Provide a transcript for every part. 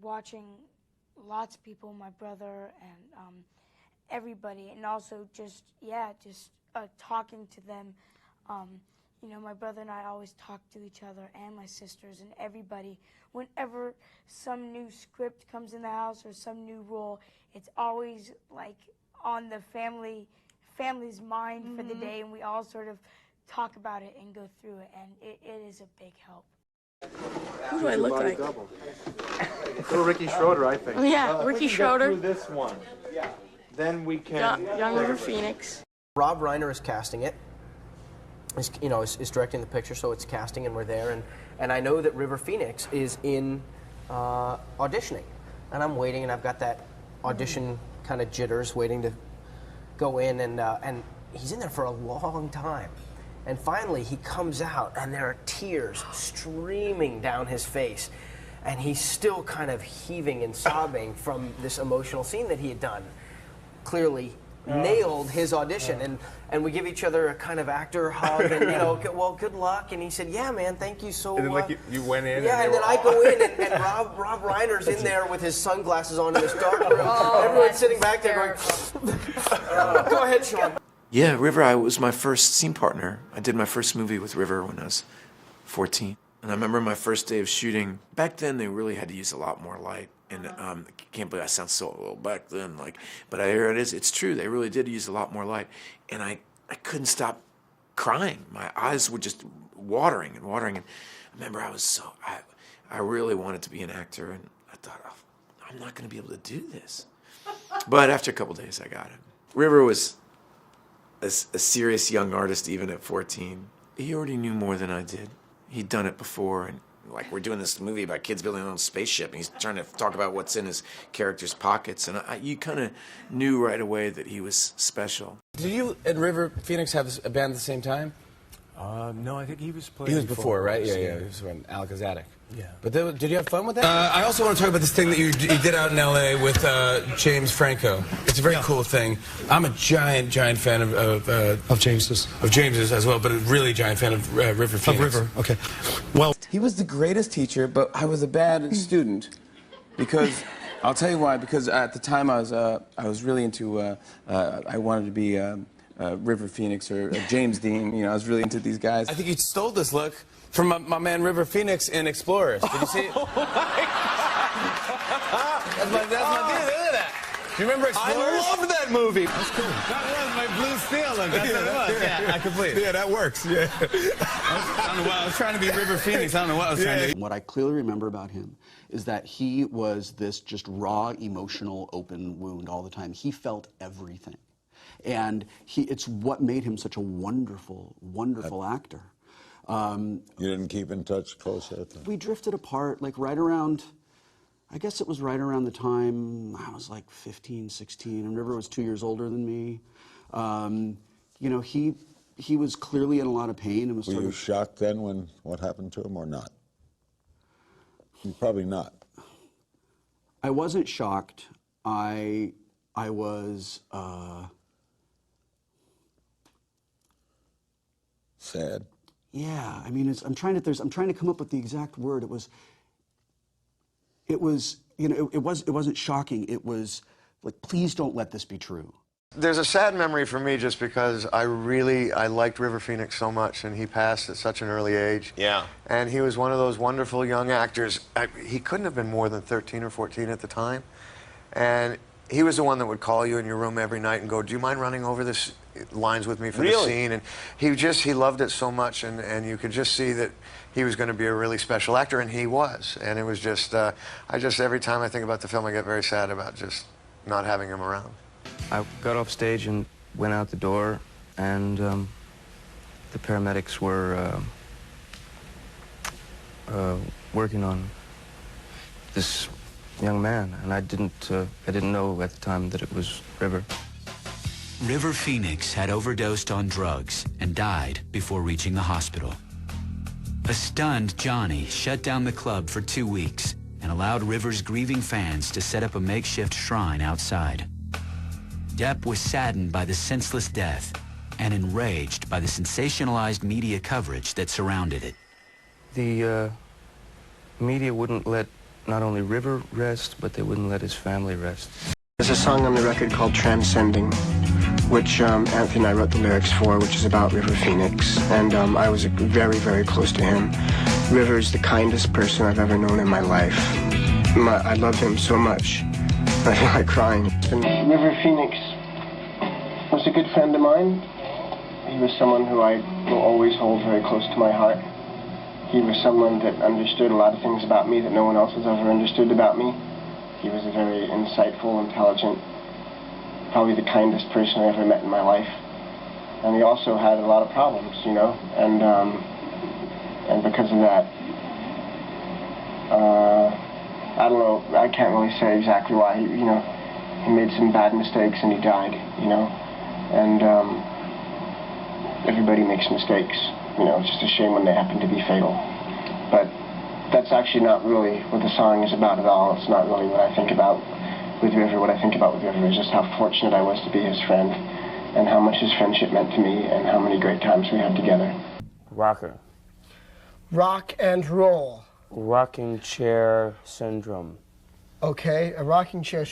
watching lots of people, my brother and everybody, and also just talking to them. You know, my brother and I always talk to each other and my sisters and everybody. Whenever some new script comes in the house or some new role, it's always like on the family's mind for the day, and we all sort of talk about it and go through it, and it is a big help. Who do I look like? Little Ricky Schroeder, I think. Oh yeah, Ricky Schroeder. Through this one. Then we can. Young River Phoenix. Rob Reiner is casting it. Is directing the picture, so it's casting, and we're there. And I know that River Phoenix is in auditioning, and I'm waiting, and I've got that audition kind of jitters, waiting to go in, and he's in there for a long time. And finally, he comes out, and there are tears streaming down his face, and he's still kind of heaving and sobbing from this emotional scene that he had done. Clearly nailed his audition, and we give each other a kind of actor hug, and well, good luck. And he said, "Yeah, man, thank you so much." And then, like, you went in. Yeah, and then I go in, and Rob Reiner's in there with his sunglasses on in this dark room. Everyone's sitting back there going, "Go ahead, Sean." Yeah, River, was my first scene partner. I did my first movie with River when I was 14. And I remember my first day of shooting. Back then, they really had to use a lot more light. And I can't believe I sound so old back then. But here it is. It's true. They really did use a lot more light. And I couldn't stop crying. My eyes were just watering and watering. And I remember I really wanted to be an actor. And I thought, oh, I'm not going to be able to do this. But after a couple days, I got it. River was a serious young artist even at 14. He already knew more than I did. He'd done it before, and like, we're doing this movie about kids building their own spaceship, and he's trying to talk about what's in his character's pockets, and you kind of knew right away that he was special. Did you and River Phoenix have a band at the same time? No, I think he was playing. He was before, right? Yeah. He was from Alcazadic. Yeah. But did you have fun with that? I also want to talk about this thing that you did out in L.A. with James Franco. It's a very cool thing. I'm a giant fan of James's. Of James's as well, but a really giant fan of River Phoenix. Of River, okay. Well, he was the greatest teacher, but I was a bad student because I'll tell you why. Because at the time I was really into I wanted to be River Phoenix or James Dean. You know, I was really into these guys. I think you stole this look from my man River Phoenix in Explorers. Did you see it? That's my deal. Look at that. Do you remember Explorers? I love that movie. That's cool. That was my blue steel look. That's what it was. Yeah, I completely. Yeah, that works. Yeah. I don't know why I was trying to be River Phoenix. I don't know what I was trying to do. What I clearly remember about him is that he was this just raw, emotional, open wound all the time. He felt everything. And it's what made him such a wonderful, wonderful actor. You didn't keep in touch close at that? We drifted apart, like right around, I guess it was right around the time I was like 15, 16, and River was 2 years older than me. You know, he was clearly in a lot of pain and was Were you shocked then when what happened to him, or not? Probably not. I wasn't shocked. I was sad. Yeah, I mean, I'm trying to come up with the exact word. It was, you know, it wasn't shocking. It was like, please don't let this be true. There's a sad memory for me just because I liked River Phoenix so much, and he passed at such an early age. Yeah. And he was one of those wonderful young actors. He couldn't have been more than 13 or 14 at the time. And he was the one that would call you in your room every night and go, "Do you mind running over this lines with me for the scene?" And he loved it so much, and you could just see that he was going to be a really special actor, and he was. And it was just, every time I think about the film, I get very sad about just not having him around. I got off stage and went out the door, and the paramedics were working on this young man, and I didn't know at the time that it was River. River Phoenix had overdosed on drugs and died before reaching the hospital. A stunned Johnny shut down the club for 2 weeks and allowed River's grieving fans to set up a makeshift shrine outside. Depp was saddened by the senseless death and enraged by the sensationalized media coverage that surrounded it. The media wouldn't let not only River rest, but they wouldn't let his family rest. There's a song on the record called Transcending, which Anthony and I wrote the lyrics for, which is about River Phoenix, and I was very, very close to him. River is the kindest person I've ever known in my life. I love him so much. I feel like crying. And River Phoenix was a good friend of mine. He was someone who I will always hold very close to my heart. He was someone that understood a lot of things about me that no one else has ever understood about me. He was a very insightful, intelligent, probably the kindest person I ever met in my life. And he also had a lot of problems, you know, and because of that, I don't know, I can't really say exactly why. He made some bad mistakes and he died, you know, and everybody makes mistakes, you know, it's just a shame when they happen to be fatal. But that's actually not really what the song is about at all. It's not really what I think about with River. What I think about with River is just how fortunate I was to be his friend and how much his friendship meant to me and how many great times we had together. Rocker. Rock and roll. Rocking chair syndrome. Okay, a rocking chair.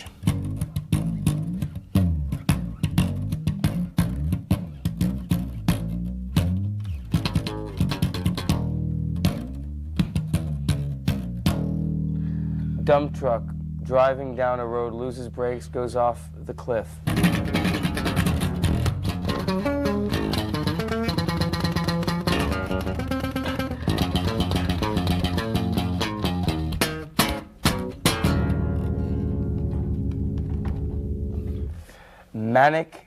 Dump truck driving down a road, loses brakes, goes off the cliff. Manic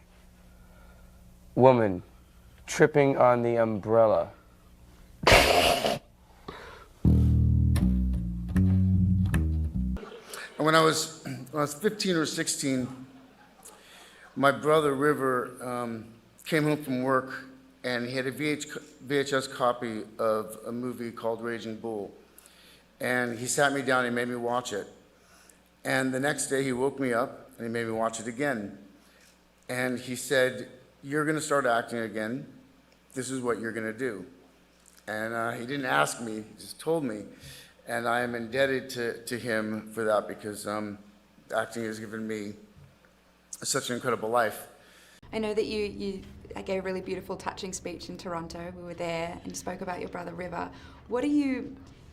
woman tripping on the umbrella. When I was 15 or 16, my brother River came home from work and he had a VHS copy of a movie called Raging Bull. And he sat me down and he made me watch it. And the next day he woke me up and he made me watch it again. And he said, "You're gonna start acting again. This is what you're gonna do." And he didn't ask me, he just told me. And I am indebted to him for that because acting has given me such an incredible life. I know that you gave a really beautiful, touching speech in Toronto. We were there and spoke about your brother River.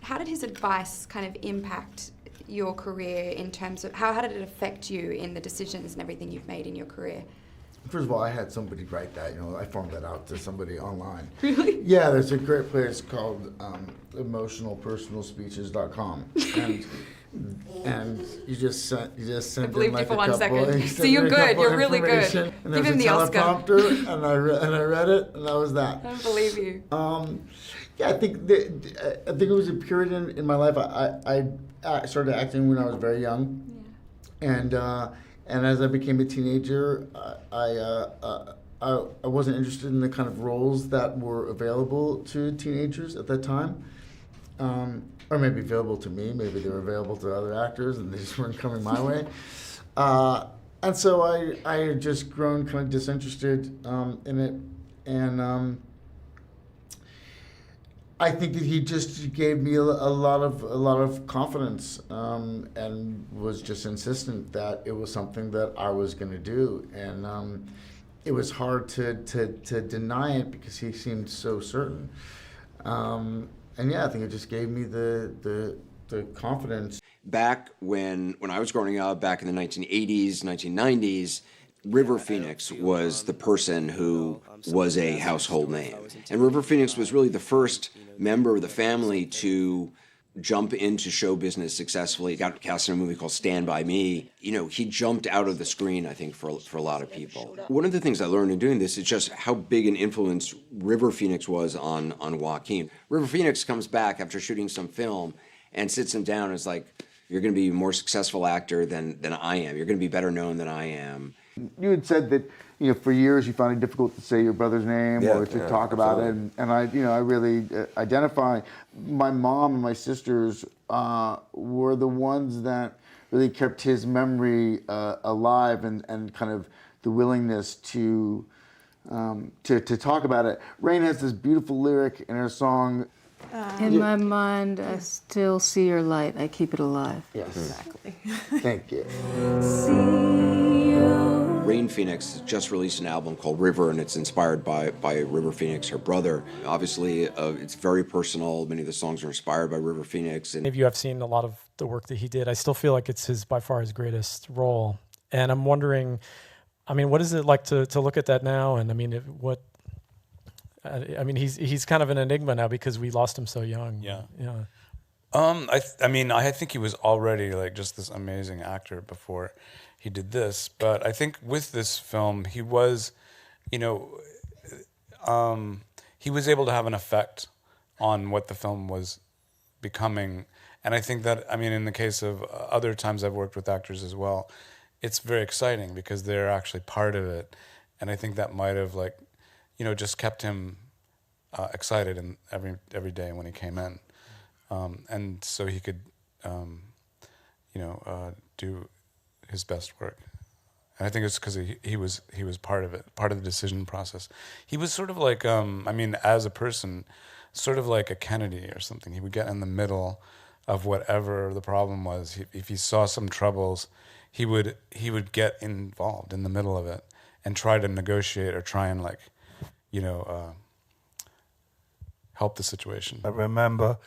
How did his advice kind of impact your career in terms of, how did it affect you in the decisions and everything you've made in your career? First of all, I had somebody write that, I farmed that out to somebody online. Really? Yeah, there's a great place called emotionalpersonalspeeches.com. And you just send I believed in you for like 1 a couple, second. So you're good, you're really good. And Give him the Oscar. teleprompter, and I read it, and that was that. I don't believe you. Yeah, I think it was a period in my life. I started acting when I was very young, yeah. And as I became a teenager, I wasn't interested in the kind of roles that were available to teenagers at that time, or maybe available to me. Maybe they were available to other actors, and they just weren't coming my way. And so I had just grown kind of disinterested in it, and I think that he just gave me a lot of confidence, and was just insistent that it was something that I was going to do, and it was hard to deny it because he seemed so certain, and yeah, I think it just gave me the confidence. Back when I was growing up, back in the 1980s, 1990s. River Phoenix was the person who was a household name. And River Phoenix was really the first member of the family to jump into show business successfully. He got cast in a movie called Stand By Me. He jumped out of the screen, I think, for a lot of people. One of the things I learned in doing this is just how big an influence River Phoenix was on Joaquin. River Phoenix comes back after shooting some film and sits him down and is like, "You're going to be a more successful actor than I am. You're going to be better known than I am." You had said that for years you found it difficult to say your brother's name or to talk about it, and I really identify. My mom and my sisters were the ones that really kept his memory alive, and kind of the willingness to talk about it. Rain has this beautiful lyric in her song, In my mind, I still see your light. I keep it alive. Yes. Exactly. Thank you. Rain Phoenix just released an album called River, and it's inspired by River Phoenix, her brother. Obviously, it's very personal. Many of the songs are inspired by River Phoenix. And If you have seen a lot of the work that he did, I still feel like it's by far his greatest role. And I'm wondering, I mean, what is it like to look at that now? And I mean, he's kind of an enigma now because we lost him so young. Yeah. Yeah. I think he was already like just this amazing actor before he did this. But I think with this film, he was, he was able to have an effect on what the film was becoming. And I think that, in the case of other times I've worked with actors as well, it's very exciting because they're actually part of it. And I think that might have just kept him excited and every day when he came in. And so he could, do his best work. And I think it's because he was part of it, part of the decision process. He was sort of like, as a person, sort of like a Kennedy or something. He would get in the middle of whatever the problem was. If he saw some troubles, he would get involved in the middle of it and try to negotiate or try and help the situation. I remember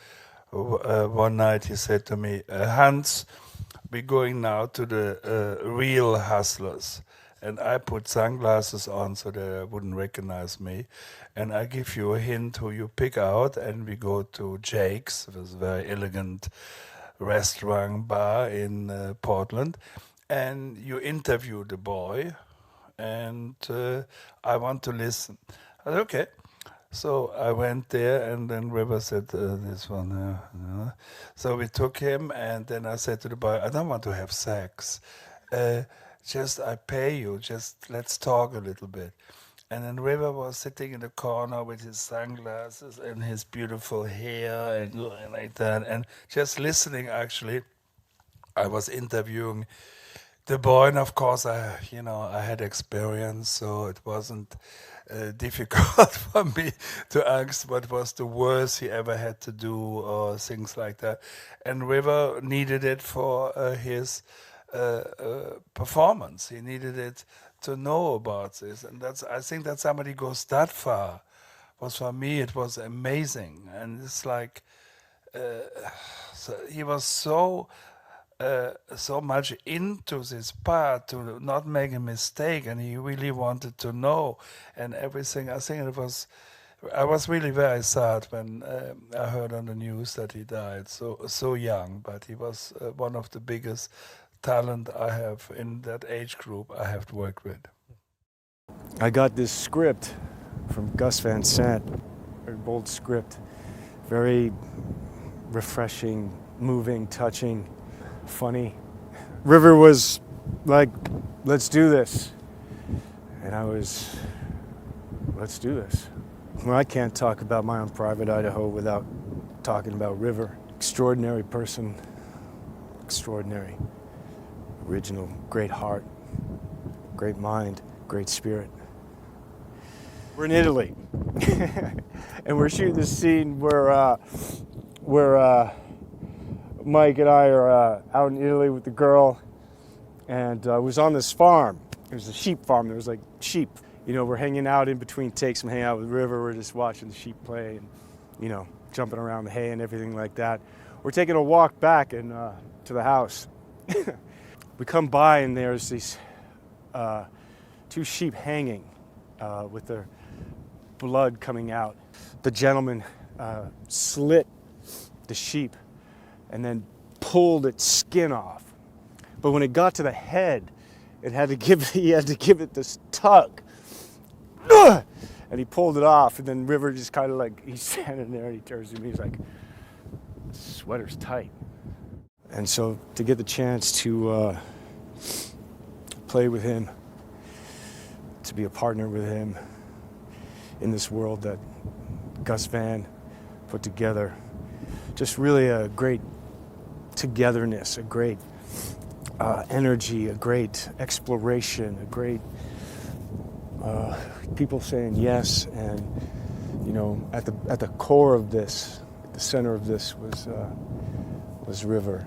one night he said to me, Hans, we're going now to the real hustlers. And I put sunglasses on so that I wouldn't recognize me. And I give you a hint who you pick out. And we go to Jake's, it was a very elegant restaurant bar in Portland. And you interview the boy. And I want to listen. I said, okay. So I went there, and then River said, this one. So we took him, and then I said to the boy, I don't want to have sex. Just I pay you, just let's talk a little bit. And then River was sitting in the corner with his sunglasses and his beautiful hair and like that. And just listening, actually, I was interviewing the boy, and of course, I had experience, so it wasn't difficult for me to ask what was the worst he ever had to do or things like that. And River needed it for his performance. He needed it to know about this, and I think that somebody goes that far. For me, it was amazing, and it's like so he was so much into this part to not make a mistake, and he really wanted to know and everything. I think I was really very sad when I heard on the news that he died so young, but he was one of the biggest talent I have in that age group I have worked with. I got this script from Gus Van Sant, very bold script, very refreshing, moving, touching, funny. River was like, let's do this. And I was, let's do this. Well, I can't talk about my own private Idaho without talking about River. Extraordinary person, extraordinary, original, great heart, great mind, great spirit. We're in Italy, and we're shooting this scene where Mike and I are out in Italy with the girl, and it was on this farm. It was a sheep farm. There was like sheep. We're hanging out in between takes. I'm hanging out with River. We're just watching the sheep play and, jumping around the hay and everything like that. We're taking a walk back and to the house. We come by, and there's these two sheep hanging with their blood coming out. The gentleman slit the sheep and then pulled its skin off. But when it got to the head, he had to give it this tug. And he pulled it off, and then River just kind of like, he's standing there, and he turns to me, he's like, sweater's tight. And so to get the chance to play with him, to be a partner with him in this world that Gus Van put together, just really a great togetherness, a great energy, a great exploration, a great people saying yes, and at the core of this, the center of this was River.